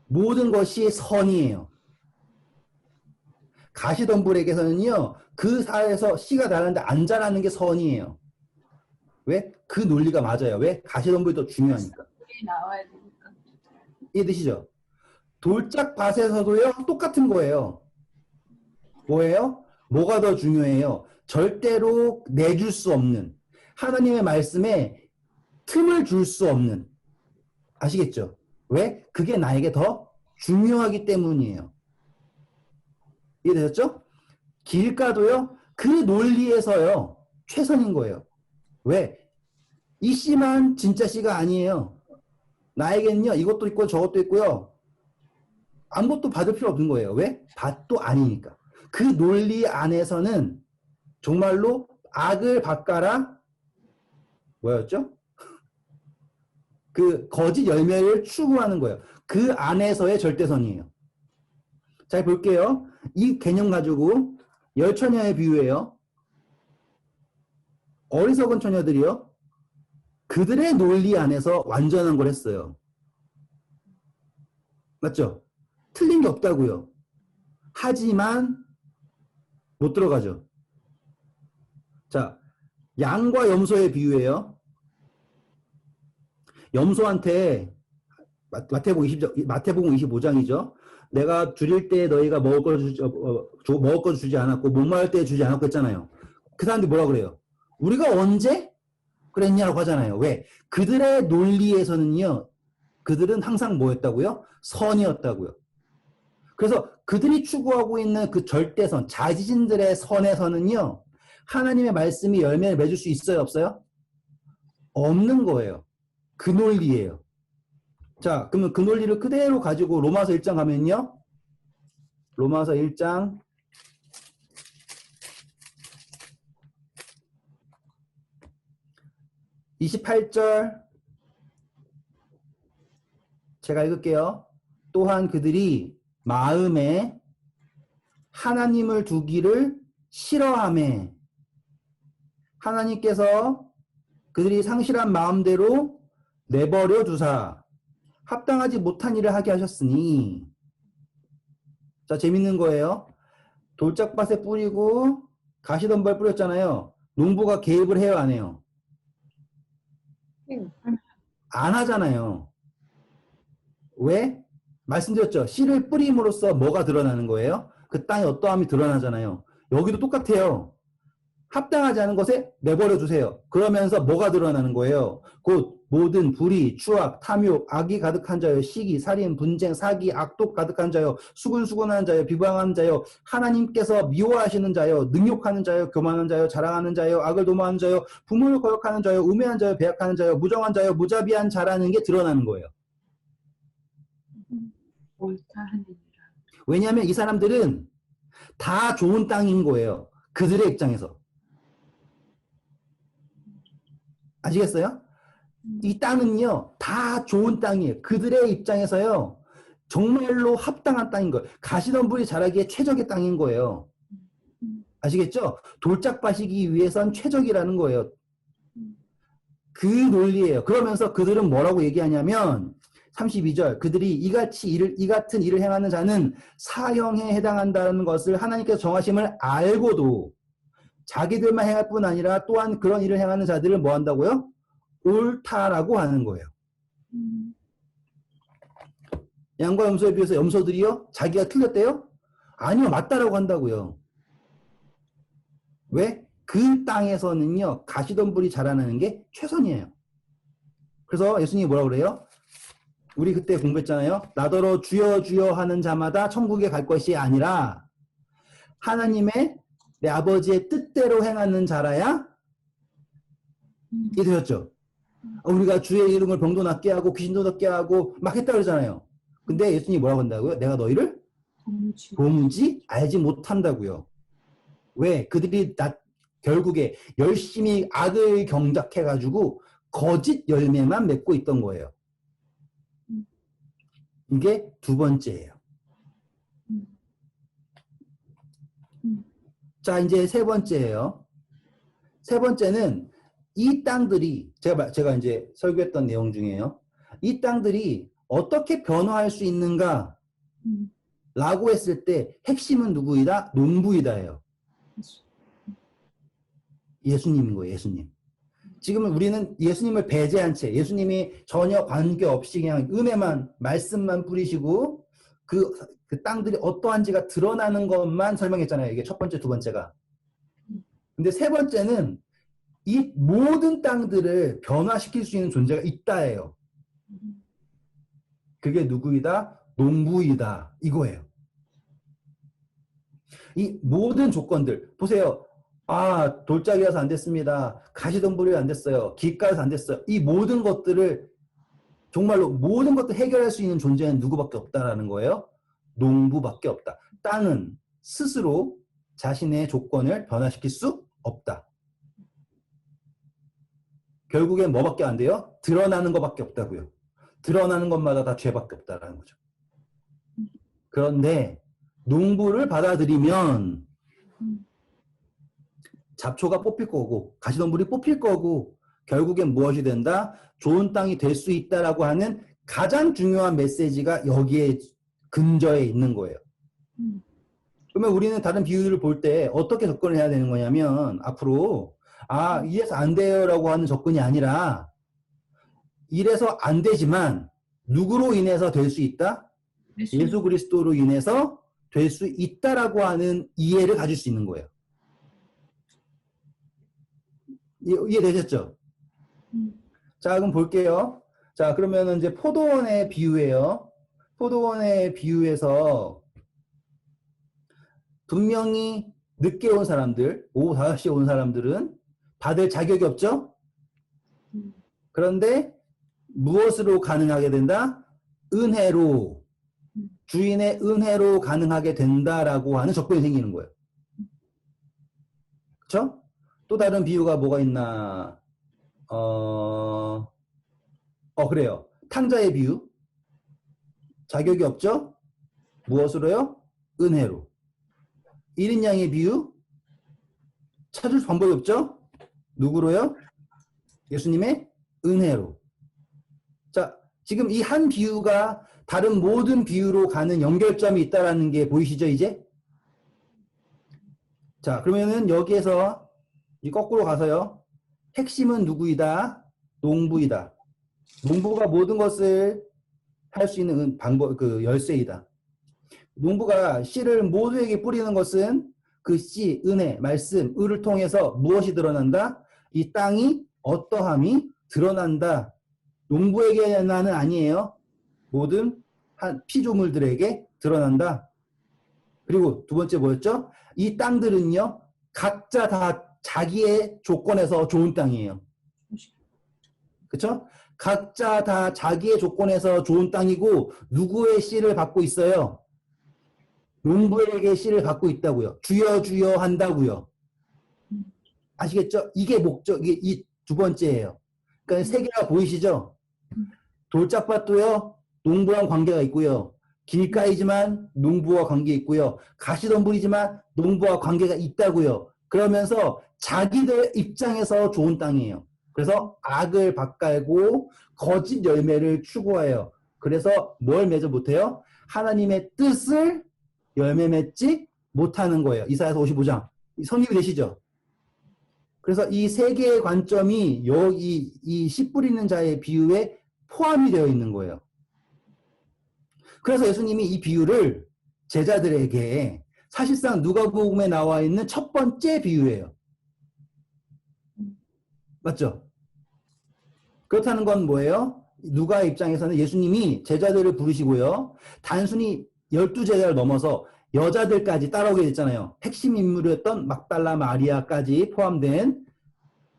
모든 것이 선이에요. 가시덤불에게서는요. 그 사에서 씨가 나는데 안 자라는 게 선이에요. 왜? 그 논리가 맞아요. 왜? 가시덤불이 더 중요하니까. 나와야 되니까. 이해되시죠? 돌짝밭에서도요. 똑같은 거예요. 뭐예요? 뭐가 더 중요해요? 절대로 내줄 수 없는 하나님의 말씀에 틈을 줄 수 없는 아시겠죠? 왜? 그게 나에게 더 중요하기 때문이에요. 이해되셨죠? 길가도요. 그 논리에서요. 최선인 거예요. 왜? 이 씨만 진짜 씨가 아니에요. 나에게는요. 이것도 있고 저것도 있고요. 아무것도 받을 필요 없는 거예요. 왜? 밭도 아니니까. 그 논리 안에서는 정말로 악을 밭가라 뭐였죠? 그 거짓 열매를 추구하는 거예요. 그 안에서의 절대선이에요. 자, 볼게요. 이 개념 가지고 열처녀의 비유예요. 어리석은 처녀들이요. 그들의 논리 안에서 완전한 걸 했어요. 맞죠? 틀린 게 없다고요. 하지만 못 들어가죠. 자, 양과 염소의 비유예요. 염소한테 마태복음 25장이죠. 내가 줄일 때 너희가 먹을 것 주지 않았고 목마를 때 주지 않았고 했잖아요. 그 사람들이 뭐라 그래요? 우리가 언제 그랬냐고 하잖아요. 왜? 그들의 논리에서는요. 그들은 항상 뭐였다고요? 선이었다고요. 그래서 그들이 추구하고 있는 그 절대선, 자신들의 선에서는요. 하나님의 말씀이 열매를 맺을 수 있어요? 없어요? 없는 거예요. 그 논리예요. 자, 그러면 그 논리를 그대로 가지고 로마서 1장 가면요. 로마서 1장 28절 제가 읽을게요. 또한 그들이 마음에 하나님을 두기를 싫어하며 하나님께서 그들이 상실한 마음대로 내버려 두사 합당하지 못한 일을 하게 하셨으니. 자, 재밌는 거예요. 돌짝밭에 뿌리고 가시덤불 뿌렸잖아요. 농부가 개입을 해요, 안 해요? 안 하잖아요. 왜? 말씀드렸죠. 씨를 뿌림으로써 뭐가 드러나는 거예요? 그 땅의 어떠함이 드러나잖아요. 여기도 똑같아요. 합당하지 않은 것에 내버려 두세요. 그러면서 뭐가 드러나는 거예요? 곧 모든 불의, 추악, 탐욕, 악이 가득한 자요, 시기, 살인, 분쟁, 사기, 악독 가득한 자요, 수군수군하는 자요, 비방하는 자요, 하나님께서 미워하시는 자요, 능욕하는 자요, 교만한 자요, 자랑하는 자요, 악을 도모하는 자요, 부모를 거역하는 자요, 우매한 자요, 배약하는 자요, 무정한 자요, 무자비한 자라는 게 드러나는 거예요. 옳다 하느니라. 왜냐하면 이 사람들은 다 좋은 땅인 거예요. 그들의 입장에서. 아시겠어요? 이 땅은요, 다 좋은 땅이에요. 그들의 입장에서요, 정말로 합당한 땅인 거예요. 가시덤불이 자라기에 최적의 땅인 거예요. 아시겠죠? 돌짝밭이기 위해선 최적이라는 거예요. 그 논리예요. 그러면서 그들은 뭐라고 얘기하냐면, 32절, 그들이 이 같은 일을 행하는 자는 사형에 해당한다는 것을 하나님께서 정하심을 알고도 자기들만 행할 뿐 아니라 또한 그런 일을 행하는 자들을 뭐 한다고요? 옳다라고 하는 거예요. 양과 염소에 비해서 염소들이요? 자기가 틀렸대요? 아니요, 맞다라고 한다고요. 왜? 그 땅에서는요, 가시덤불이 자라나는 게 최선이에요. 그래서 예수님이 뭐라고 그래요? 우리 그때 공부했잖아요. 나더러 주여 주여 하는 자마다 천국에 갈 것이 아니라 하나님의 내 아버지의 뜻대로 행하는 자라야 이해되셨죠? 우리가 주의 이름을 병도 낫게 하고 귀신도 낫게 하고 막 했다 그러잖아요. 근데 예수님이 뭐라고 한다고요? 내가 너희를 도무지 알지 못한다고요. 왜? 그들이 결국에 열심히 악을 경작해가지고 거짓 열매만 맺고 있던 거예요. 이게 두 번째예요. 자, 이제 세 번째예요. 세 번째는 이 땅들이 제가 이제 설교했던 내용 중에요. 이 땅들이 어떻게 변화할 수 있는가? 라고 했을 때 핵심은 누구이다? 농부이다예요. 예수님인 거예요, 예수님. 지금은 우리는 예수님을 배제한 채, 예수님이 전혀 관계없이 그냥 은혜만, 말씀만 뿌리시고 그 땅들이 어떠한지가 드러나는 것만 설명했잖아요. 이게 첫 번째, 두 번째가. 근데 세 번째는 이 모든 땅들을 변화시킬 수 있는 존재가 있다예요. 그게 누구이다? 농부이다. 이거예요. 이 모든 조건들, 보세요. 아, 돌짝이라서 안 됐습니다. 가시덤불이 안 됐어요. 길가에서 안 됐어요. 이 모든 것들을 정말로 모든 것들 해결할 수 있는 존재는 누구밖에 없다라는 거예요. 농부밖에 없다. 땅은 스스로 자신의 조건을 변화시킬 수 없다. 결국엔 뭐밖에 안 돼요? 드러나는 것밖에 없다고요. 드러나는 것마다 다 죄밖에 없다라는 거죠. 그런데 농부를 받아들이면 잡초가 뽑힐 거고 가시덤불이 뽑힐 거고 결국엔 무엇이 된다? 좋은 땅이 될 수 있다라고 하는 가장 중요한 메시지가 여기에 근저에 있는 거예요. 그러면 우리는 다른 비유를 볼 때 어떻게 접근을 해야 되는 거냐면 앞으로 이래서 안 돼요라고 하는 접근이 아니라 이래서 안 되지만 누구로 인해서 될 수 있다? 예수 그리스도로 인해서 될 수 있다라고 하는 이해를 가질 수 있는 거예요. 이해되셨죠? 자, 그럼 볼게요. 자, 그러면은 이제 포도원의 비유예요. 포도원의 비유에서 분명히 늦게 온 사람들, 오후 5시에 온 사람들은 받을 자격이 없죠? 그런데 무엇으로 가능하게 된다? 은혜로, 주인의 은혜로 가능하게 된다라고 하는 접근이 생기는 거예요. 그렇죠? 또 다른 비유가 뭐가 있나? 그래요. 탕자의 비유. 자격이 없죠? 무엇으로요? 은혜로. 1인 양의 비유. 찾을 방법이 없죠? 누구로요? 예수님의 은혜로. 자, 지금 이 한 비유가 다른 모든 비유로 가는 연결점이 있다는 게 보이시죠, 이제? 자, 그러면은 여기에서 이 거꾸로 가서요. 핵심은 누구이다? 농부이다. 농부가 모든 것을 할 수 있는 방법, 그 열쇠이다. 농부가 씨를 모두에게 뿌리는 것은 그 씨, 은혜, 말씀, 을을 통해서 무엇이 드러난다? 이 땅이 어떠함이 드러난다. 농부에게만은 아니에요. 모든 피조물들에게 드러난다. 그리고 두 번째 뭐였죠? 이 땅들은요, 각자 다 자기의 조건에서 좋은 땅이에요. 그쵸? 각자 다 자기의 조건에서 좋은 땅이고, 누구의 씨를 받고 있어요? 농부에게 씨를 받고 있다고요. 주여 주여 한다고요. 아시겠죠? 이게 목적, 이게 이 두 번째예요. 그러니까 세 개가 보이시죠? 돌짝밭도요, 농부랑 관계가 있고요. 길가이지만 농부와 관계 있고요. 가시덤불이지만 농부와 관계가 있다고요. 그러면서 자기들 입장에서 좋은 땅이에요. 그래서 악을 밭갈고 거짓 열매를 추구해요. 그래서 뭘 맺어 못해요? 하나님의 뜻을 열매 맺지 못하는 거예요. 이사야서 55장. 성립이 되시죠? 그래서 이 세 개의 관점이 여기 이 씨 뿌리는 자의 비유에 포함이 되어 있는 거예요. 그래서 예수님이 이 비유를 제자들에게 사실상 누가복음에 나와 있는 첫 번째 비유예요. 맞죠? 그렇다는 건 뭐예요? 누가 입장에서는 예수님이 제자들을 부르시고요. 단순히 12제자를 넘어서 여자들까지 따라오게 됐잖아요. 핵심 인물이었던 막달라 마리아까지 포함된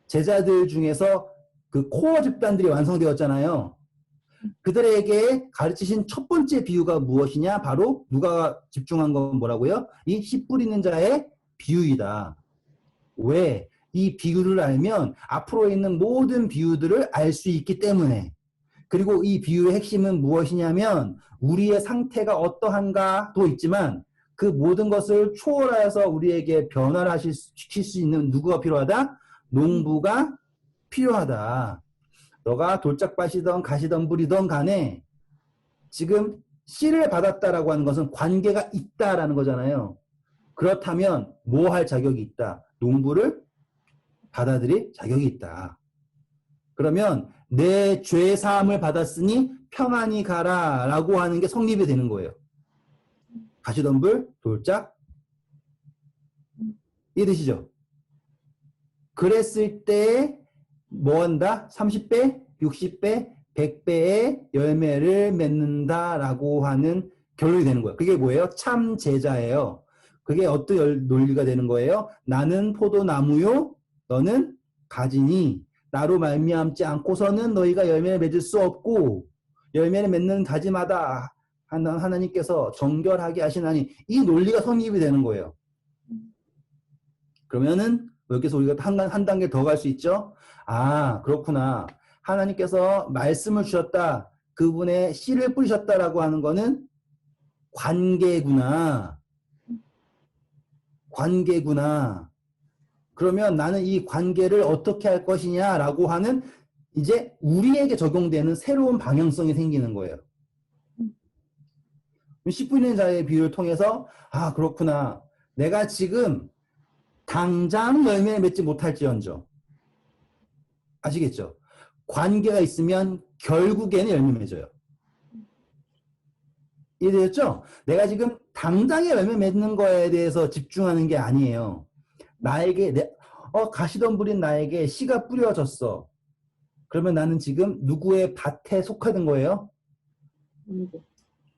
제자들 중에서 그 코어 집단들이 완성되었잖아요. 그들에게 가르치신 첫 번째 비유가 무엇이냐? 바로 누가 집중한 건 뭐라고요? 이 씨 뿌리는 자의 비유이다. 왜? 이 비유를 알면 앞으로 있는 모든 비유들을 알 수 있기 때문에. 그리고 이 비유의 핵심은 무엇이냐면 우리의 상태가 어떠한가도 있지만 그 모든 것을 초월해서 우리에게 변화를 시킬 수 있는 누구가 필요하다? 농부가 필요하다. 너가 돌짝밭이든 가시덤불이든 간에 지금 씨를 받았다라고 하는 것은 관계가 있다라는 거잖아요. 그렇다면 뭐 할 자격이 있다? 농부를 받아들일 자격이 있다. 그러면 내 죄 사함을 받았으니 평안히 가라라고 하는 게 성립이 되는 거예요. 가시덤불, 돌짝. 이해되시죠? 그랬을 때 뭐 한다? 30배, 60배, 100배의 열매를 맺는다라고 하는 결론이 되는 거예요. 그게 뭐예요? 참 제자예요. 그게 어떤 논리가 되는 거예요? 나는 포도나무요, 너는 가지니 나로 말미암지 않고서는 너희가 열매를 맺을 수 없고 열매를 맺는 가지마다 하나님께서 정결하게 하시나니 이 논리가 성립이 되는 거예요. 그러면은 여기서 우리가 한 단계 더 갈 수 있죠? 아, 그렇구나. 하나님께서 말씀을 주셨다. 그분의 씨를 뿌리셨다라고 하는 거는 관계구나. 관계구나. 그러면 나는 이 관계를 어떻게 할 것이냐라고 하는 이제 우리에게 적용되는 새로운 방향성이 생기는 거예요. 씨 뿌리는 자의 비유를 통해서 아, 그렇구나. 내가 지금 당장 열매를 맺지 못할지언정. 아시겠죠? 관계가 있으면 결국에는 열매 맺어요. 이해되셨죠? 내가 지금 당장에 열매 맺는 거에 대해서 집중하는 게 아니에요. 나에게 가시덤불인 나에게 씨가 뿌려졌어. 그러면 나는 지금 누구의 밭에 속하는 거예요?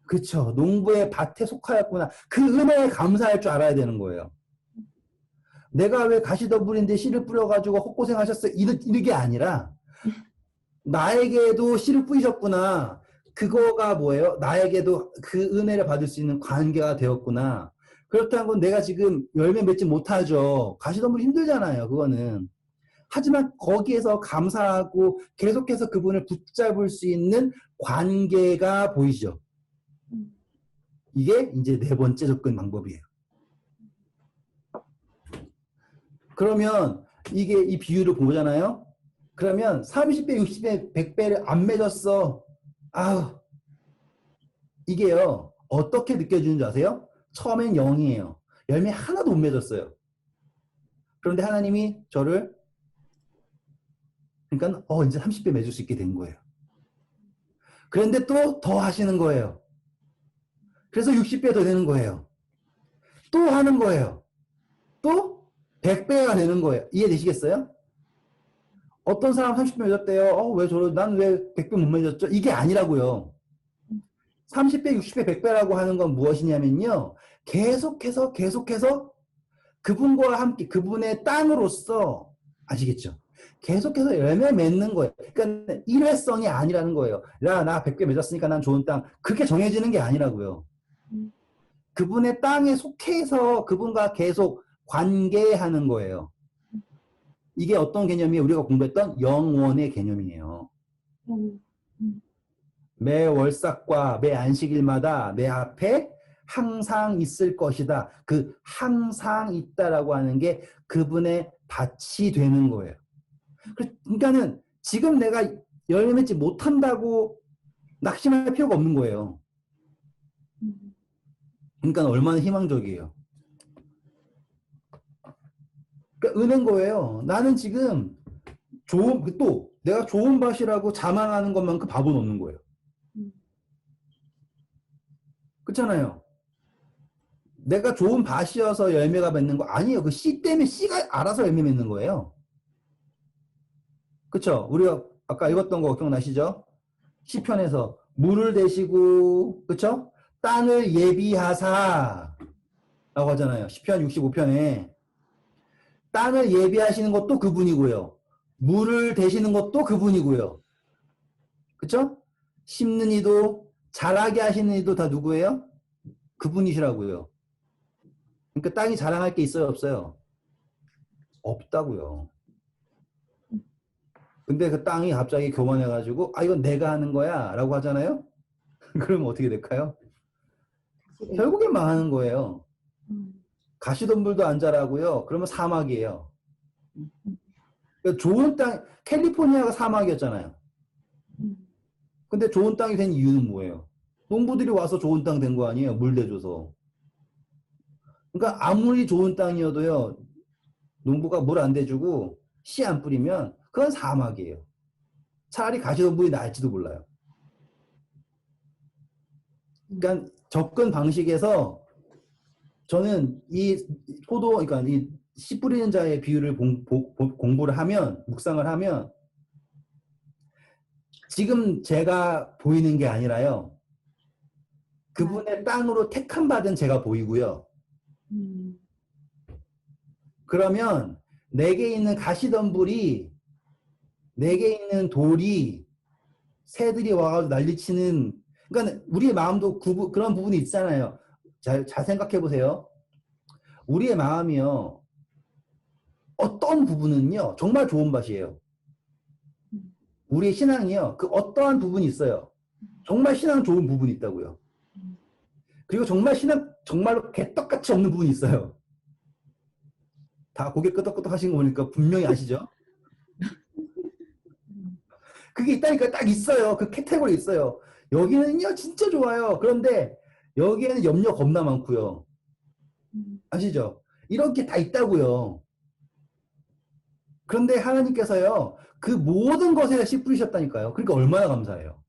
그렇죠. 농부의 밭에 속하였구나. 그 은혜에 감사할 줄 알아야 되는 거예요. 내가 왜 가시덤불인데 씨를 뿌려가지고 헛고생하셨어요? 이게 아니라 나에게도 씨를 뿌리셨구나. 그거가 뭐예요? 나에게도 그 은혜를 받을 수 있는 관계가 되었구나. 그렇다는 건 내가 지금 열매 맺지 못하죠. 가시덤불 힘들잖아요. 그거는. 하지만 거기에서 감사하고 계속해서 그분을 붙잡을 수 있는 관계가 보이죠. 이게 이제 네 번째 접근 방법이에요. 그러면 이게 이 비율을 보잖아요. 그러면 30배, 60배, 100배를 안 맺었어. 아우, 이게요. 어떻게 느껴지는지 아세요? 처음엔 0이에요. 열매 하나도 못 맺었어요. 그런데 하나님이 저를 그러니까 이제 30배 맺을 수 있게 된 거예요. 그런데 또 더 하시는 거예요. 그래서 60배 더 되는 거예요. 또 하는 거예요. 또 100배가 되는 거예요. 이해되시겠어요? 어떤 사람 30배 맺었대요. 난 왜 100배 못 맺었죠? 이게 아니라고요. 30배, 60배, 100배라고 하는 건 무엇이냐면요. 계속해서 그분과 함께 그분의 땅으로서 아시겠죠? 계속해서 열매 맺는 거예요. 그러니까 일회성이 아니라는 거예요. 나 100배 맺었으니까 난 좋은 땅. 그렇게 정해지는 게 아니라고요. 그분의 땅에 속해서 그분과 계속 관계하는 거예요. 이게 어떤 개념이에요? 우리가 공부했던 영원의 개념이에요. 매 월삭과 매 안식일마다 내 앞에 항상 있을 것이다. 그 항상 있다라고 하는 게 그분의 밭이 되는 거예요. 그러니까는 지금 내가 열매 맺지 못한다고 낙심할 필요가 없는 거예요. 그러니까 얼마나 희망적이에요. 그러니까 은행 거예요. 나는 지금 내가 좋은 밭이라고 자망하는 것만큼 바보는 없는 거예요. 그렇잖아요. 내가 좋은 밭이어서 열매가 맺는 거 아니에요. 그 씨 때문에 씨가 알아서 열매 맺는 거예요. 그렇죠? 우리가 아까 읽었던 거 기억나시죠? 시편에서 물을 대시고 그렇죠? 땅을 예비하사 라고 하잖아요. 시편 65편에 땅을 예비하시는 것도 그분이고요. 물을 대시는 것도 그분이고요. 그렇죠? 심는 이도 자라게 하시는 이도 다 누구예요? 그분이시라고요. 그러니까 땅이 자랑할 게 있어요, 없어요? 없다고요. 근데 그 땅이 갑자기 교만해가지고 이건 내가 하는 거야 라고 하잖아요. 그러면 어떻게 될까요? 결국엔 망하는 거예요. 가시덤불도 안 자라고요. 그러면 사막이에요. 그러니까 좋은 땅, 캘리포니아가 사막이었잖아요. 근데 좋은 땅이 된 이유는 뭐예요? 농부들이 와서 좋은 땅 된 거 아니에요? 물 대줘서. 그러니까 아무리 좋은 땅이어도요. 농부가 물 안 대주고 씨 안 뿌리면 그건 사막이에요. 차라리 가시덤불이 나을지도 몰라요. 그러니까 접근 방식에서 저는 그러니까 이 씨 뿌리는 자의 비유를 공부를 하면, 묵상을 하면, 지금 제가 보이는 게 아니라요. 그분의 땅으로 택함 받은 제가 보이고요. 그러면 내게 있는 가시덤불이, 내게 있는 돌이, 새들이 와가지고 난리치는, 그러니까 우리의 마음도 그런 부분이 있잖아요. 잘 생각해 보세요. 우리의 마음이요. 어떤 부분은요. 정말 좋은 밭이에요. 우리의 신앙이요. 그 어떠한 부분이 있어요. 정말 신앙 좋은 부분이 있다고요. 그리고 정말 신앙 정말로 개떡같이 없는 부분이 있어요. 다 고개 끄덕끄덕 하신 거 보니까 분명히 아시죠? 그게 있다니까 딱 있어요. 그 카테고리 있어요. 여기는요 진짜 좋아요. 그런데 여기에는 염려 겁나 많고요. 아시죠? 이렇게 다 있다고요. 그런데 하나님께서요. 그 모든 것에 씨 뿌리셨다니까요. 그러니까 얼마나 감사해요.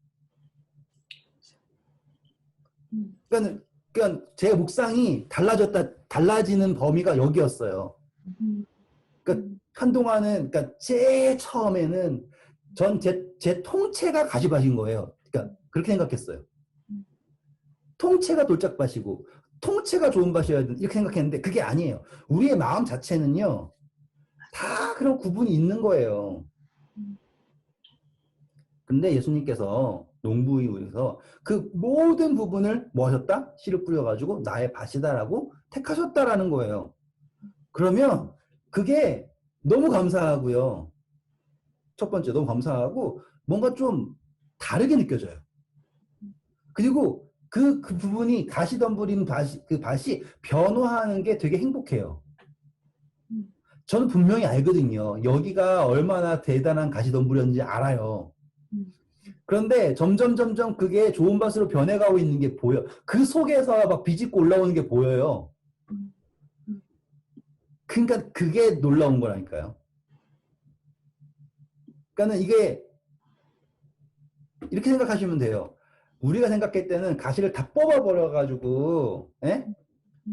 그러니까 제 묵상이 달라지는 범위가 여기였어요. 그러니까 한동안은, 그러니까 제일 처음에는 제 통째가 가시밭인 거예요. 그러니까 그렇게 생각했어요. 통째가 돌짝밭이고 통째가 좋은 밭이어야 된다 이렇게 생각했는데 그게 아니에요. 우리의 마음 자체는요. 다 그런 구분이 있는 거예요. 근데 예수님께서 농부이에서 그 모든 부분을 뭐 하셨다? 씨를 뿌려가지고 나의 밭이다라고 택하셨다라는 거예요. 그러면 그게 너무 감사하고요. 첫 번째, 너무 감사하고 뭔가 좀 다르게 느껴져요. 그리고 그 부분이 가시덤불인 그 밭이 변화하는 게 되게 행복해요. 저는 분명히 알거든요. 여기가 얼마나 대단한 가시덤불이었는지 알아요. 그런데 점점 그게 좋은 밭으로 변해가고 있는 게 보여. 그 속에서 막 비집고 올라오는 게 보여요. 그러니까 그게 놀라운 거라니까요. 그러니까는 이게 이렇게 생각하시면 돼요. 우리가 생각할 때는 가시를 다 뽑아버려가지고, 예?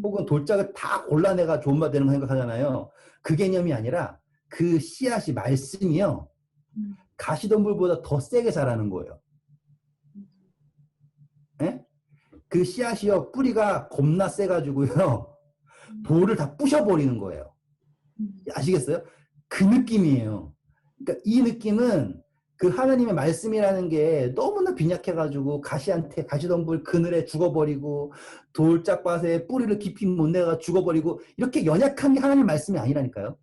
혹은 돌짝을 다 골라내가 좋은 밭 되는 거 생각하잖아요. 그 개념이 아니라 그 씨앗이 말씀이요. 가시덤불보다 더 세게 자라는 거예요. 예? 그 씨앗이요. 뿌리가 겁나 세가지고요. 돌을 다 부셔버리는 거예요. 아시겠어요? 그 느낌이에요. 그러니까 이 느낌은 그 하나님의 말씀이라는 게 너무나 빈약해가지고 가시덤불 그늘에 죽어버리고 돌짝밭에 뿌리를 깊이 못 내가 죽어버리고 이렇게 연약한 게 하나님의 말씀이 아니라니까요.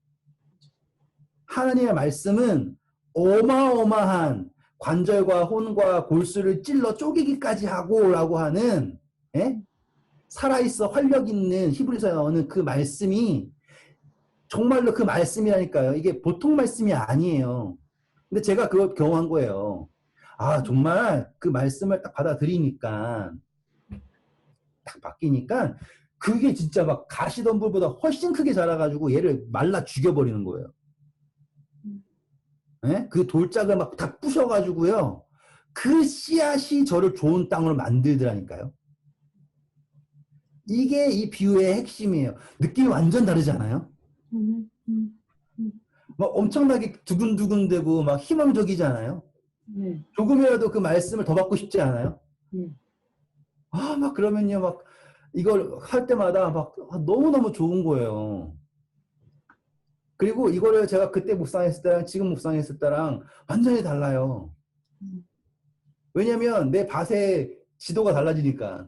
하나님의 말씀은 어마어마한 관절과 혼과 골수를 찔러 쪼개기까지 하고라고 하는, 예? 살아있어 활력 있는 히브리서에 나오는 그 말씀이 정말로 그 말씀이라니까요. 이게 보통 말씀이 아니에요. 근데 제가 그걸 경험한 거예요. 아, 정말 그 말씀을 딱 받아들이니까, 딱 바뀌니까, 그게 진짜 막 가시덤불보다 훨씬 크게 자라가지고 얘를 말라 죽여버리는 거예요. 예? 그 돌짝을 막 다 부셔가지고요. 그 씨앗이 저를 좋은 땅으로 만들더라니까요. 이게 이 비유의 핵심이에요. 느낌이 완전 다르지 않아요? 막 엄청나게 두근두근되고 막 희망적이지 않아요? 조금이라도 그 말씀을 더 받고 싶지 않아요? 아, 막 그러면요, 막 이걸 할 때마다 막 너무너무 좋은 거예요. 그리고 이거를 제가 그때 묵상했을 때랑 지금 묵상했을 때랑 완전히 달라요. 왜냐면 내 밭의 지도가 달라지니까.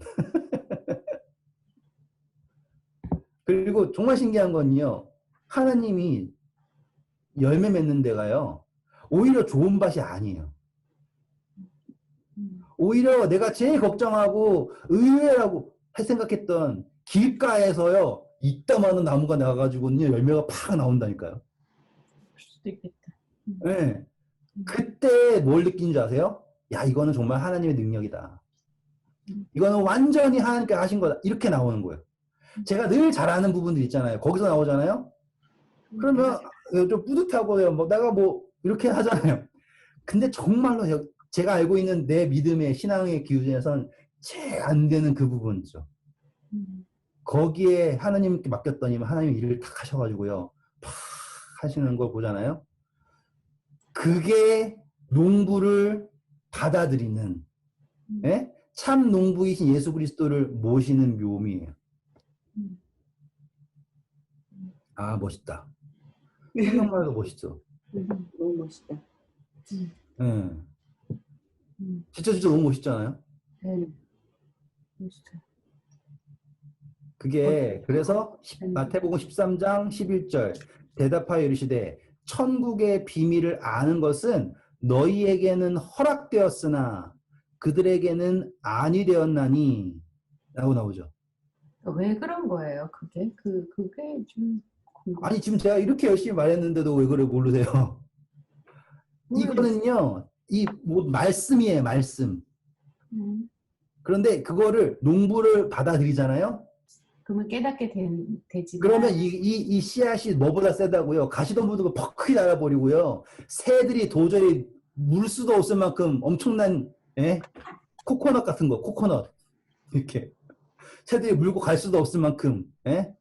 그리고 정말 신기한 건요, 하나님이 열매 맺는 데가요, 오히려 좋은 밭이 아니에요. 오히려 내가 제일 걱정하고 의외라고 생각했던 길가에서요, 이따만한 나무가 나와가지고는요, 열매가 팍 나온다니까요. 그럴 수도 있겠다. 네. 그때 뭘 느낀 줄 아세요? 야, 이거는 정말 하나님의 능력이다. 이거는 완전히 하나님께 하신 거다. 이렇게 나오는 거예요. 제가 늘 잘하는 부분들 있잖아요. 거기서 나오잖아요. 그러면 좀 뿌듯하고요. 뭐 내가 뭐 이렇게 하잖아요. 근데 정말로 제가 알고 있는 내 믿음의 신앙의 기준에선 제일 안 되는 그 부분이죠. 거기에 하나님께 맡겼더니 하나님이 일을 탁 하셔가지고요. 팍 하시는 걸 보잖아요. 그게 농부를 받아들이는, 예? 참 농부이신 예수 그리스도를 모시는 묘미예요. 아, 멋있다. 생각만 해도 멋있죠. 너무 멋있다. 예. 진짜 너무 멋있잖아요. 네. 멋있어요. 그게 그래서 마태복음 13장 11절 대답하여 이르시되 천국의 비밀을 아는 것은 너희에게는 허락되었으나 그들에게는 아니 되었나니 라고 나오죠. 왜 그런 거예요? 그게 좀 궁금해요. 아니 지금 제가 이렇게 열심히 말했는데도 왜 그걸 모르세요? 이거는요, 이 뭐 말씀이에요, 말씀. 그런데 그거를 농부를 받아들이잖아요. 그러면 깨닫게 되지만 그러면 이 씨앗이 뭐보다 세다고요? 가시덤불도 퍽 크게 날아버리고요. 새들이 도저히 물 수도 없을 만큼 엄청난, 예? 코코넛 같은 거, 코코넛. 이렇게. 새들이 물고 갈 수도 없을 만큼, 예?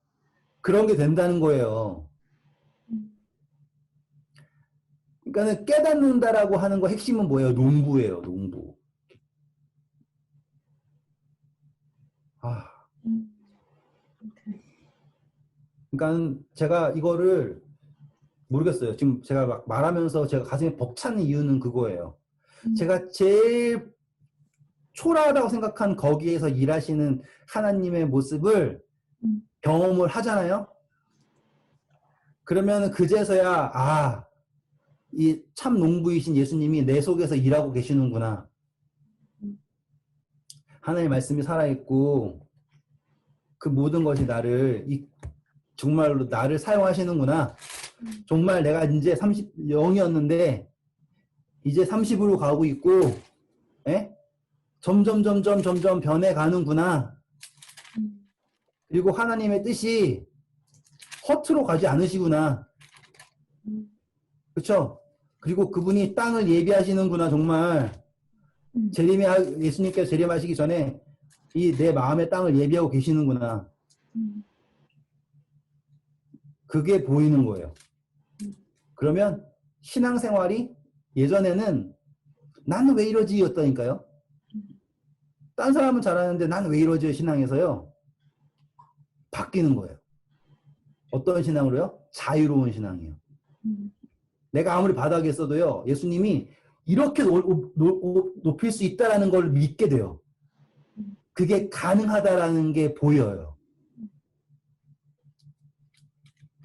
그런 게 된다는 거예요. 그러니까는 깨닫는다라고 하는 거 핵심은 뭐예요? 농부예요, 농부. 아. 그러니까 제가 이거를 모르겠어요. 지금 제가 막 말하면서 제가 가슴이 벅차는 이유는 그거예요. 제가 제일 초라하다고 생각한 거기에서 일하시는 하나님의 모습을 경험을 하잖아요. 그러면 그제서야 아, 이 참 농부이신 예수님이 내 속에서 일하고 계시는구나. 하나님의 말씀이 살아있고 그 모든 것이 나를 정말로 나를 사용하시는구나. 정말 내가 이제 0이었는데 이제 30으로 가고 있고 에? 점점 변해가는구나. 그리고 하나님의 뜻이 허투루 가지 않으시구나. 그렇죠? 그리고 그분이 땅을 예비하시는구나. 정말 예수님께서 재림하시기 전에 이 내 마음의 땅을 예비하고 계시는구나. 그게 보이는 거예요. 그러면 신앙생활이 예전에는 나는 왜 이러지 였다니까요. 딴 사람은 잘하는데 나는 왜 이러지 신앙에서요. 바뀌는 거예요. 어떤 신앙으로요? 자유로운 신앙이에요. 내가 아무리 바닥에 있어도요. 예수님이 이렇게 높일 수 있다라는 걸 믿게 돼요. 그게 가능하다라는 게 보여요.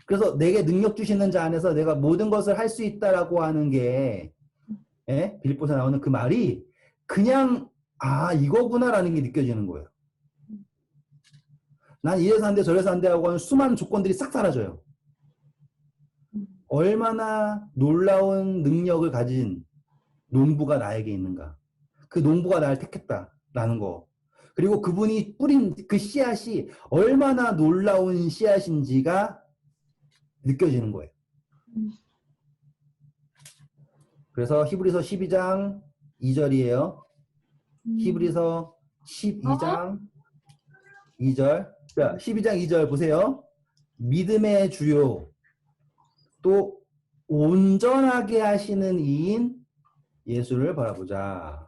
그래서 내게 능력 주시는 자 안에서 내가 모든 것을 할 수 있다라고 하는 게 빌립보서 나오는 그 말이 그냥 아 이거구나라는 게 느껴지는 거예요. 난 이래서 안 돼 저래서 안 돼 하고 하는 수많은 조건들이 싹 사라져요. 얼마나 놀라운 능력을 가진 농부가 나에게 있는가. 그 농부가 나를 택했다라는 거. 그리고 그분이 뿌린 그 씨앗이 얼마나 놀라운 씨앗인지가 느껴지는 거예요. 그래서 히브리서 12장 2절이에요. 히브리서 12장 2절. 자, 12장 2절 보세요. 믿음의 주요 또 온전하게 하시는 이인 예수를 바라보자.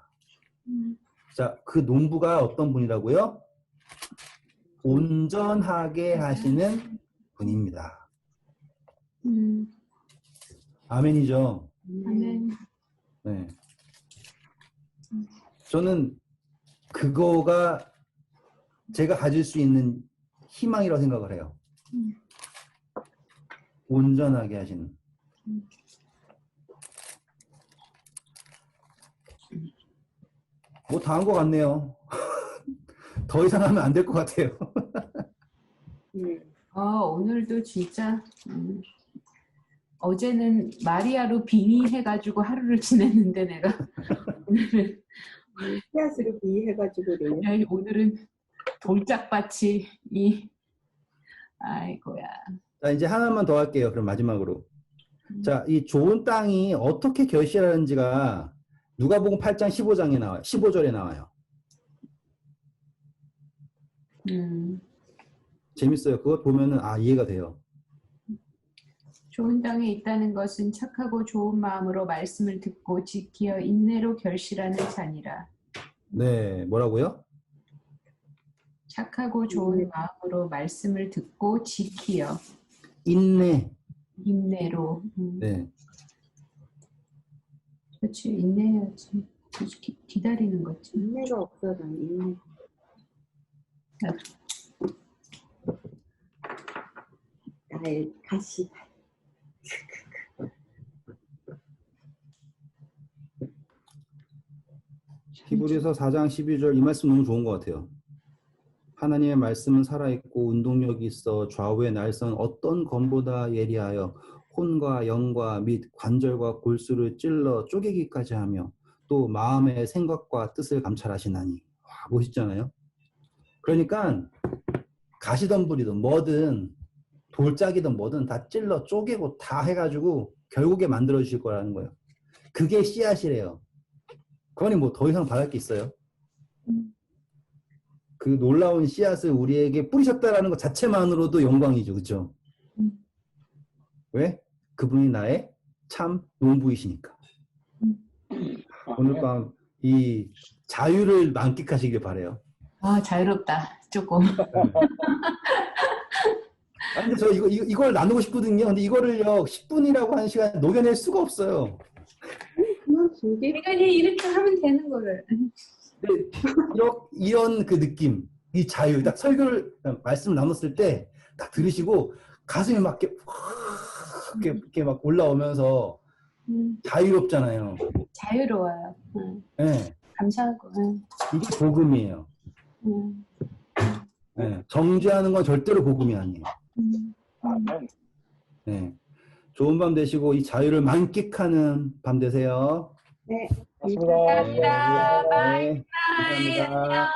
자, 그 농부가 어떤 분이라고요? 온전하게 하시는 분입니다. 아멘이죠. 아멘. 네. 저는 그거가 제가 가질 수 있는 희망이라고 생각을 해요. 온전하게 하시는. 뭐 다 한 것 같네요. 더 이상 하면 안 될 것 같아요. 오늘도 진짜 어제는 마리아로 빙의해가지고 하루를 지냈는데 내가 오늘은 씨앗으로 비유해가지고 오늘은 돌짝밭이 아이고야. 자, 이제 하나만 더 할게요. 그럼 마지막으로. 자, 이 좋은 땅이 어떻게 결실하는지가 누가복음 8장 15장에 나와요. 15절에 나와요. 재밌어요. 그것 보면은 이해가 돼요. 좋은 땅에 있다는 것은 착하고 좋은 마음으로 말씀을 듣고 지키어 인내로 결실하는 자니라. 네, 뭐라고요? 착하고 좋은 마음으로 말씀을 듣고 지키어 인내로. 네. 그렇지, 인내해야지. 기다리는 거지. 인내가 없어, 난 인내. 나의 가시. 히브리서 4장 12절 이 말씀 너무 좋은 것 같아요. 하나님의 말씀은 살아있고 운동력이 있어 좌우의 날선 어떤 검보다 예리하여 혼과 영과 및 관절과 골수를 찔러 쪼개기까지 하며 또 마음의 생각과 뜻을 감찰하시나니. 와, 멋있잖아요. 그러니까 가시덤불이든 뭐든 돌짝이든 뭐든 다 찔러 쪼개고 다 해가지고 결국에 만들어 주실 거라는 거예요. 그게 씨앗이래요. 그거니 뭐 더 이상 바랄 게 있어요. 그 놀라운 씨앗을 우리에게 뿌리셨다라는 것 자체만으로도 영광이죠. 그렇죠? 왜? 그분이 나의 참 농부이시니까. 오늘 밤 이 자유를 만끽하시길 바래요. 자유롭다. 조금. 근데 저 이걸 나누고 싶거든요. 근데 이거를요 10분이라고 하는 시간 녹여낼 수가 없어요. 그만 길게. 내가 그냥 이렇게 하면 되는 거를. 이런 그 느낌, 이 자유, 딱 설교를 말씀 나눴을 때 딱 들으시고 가슴이 막 이렇게 이렇게 막 올라오면서 자유롭잖아요. 자유로워요. 네. 감사하고. 이게 복음이에요. 네. 정죄하는 건 절대로 복음이 아니에요. 아멘. 네. 좋은 밤 되시고 이 자유를 만끽하는 밤 되세요. 네. 맞습니다. 감사합니다. 네. 감사합니다.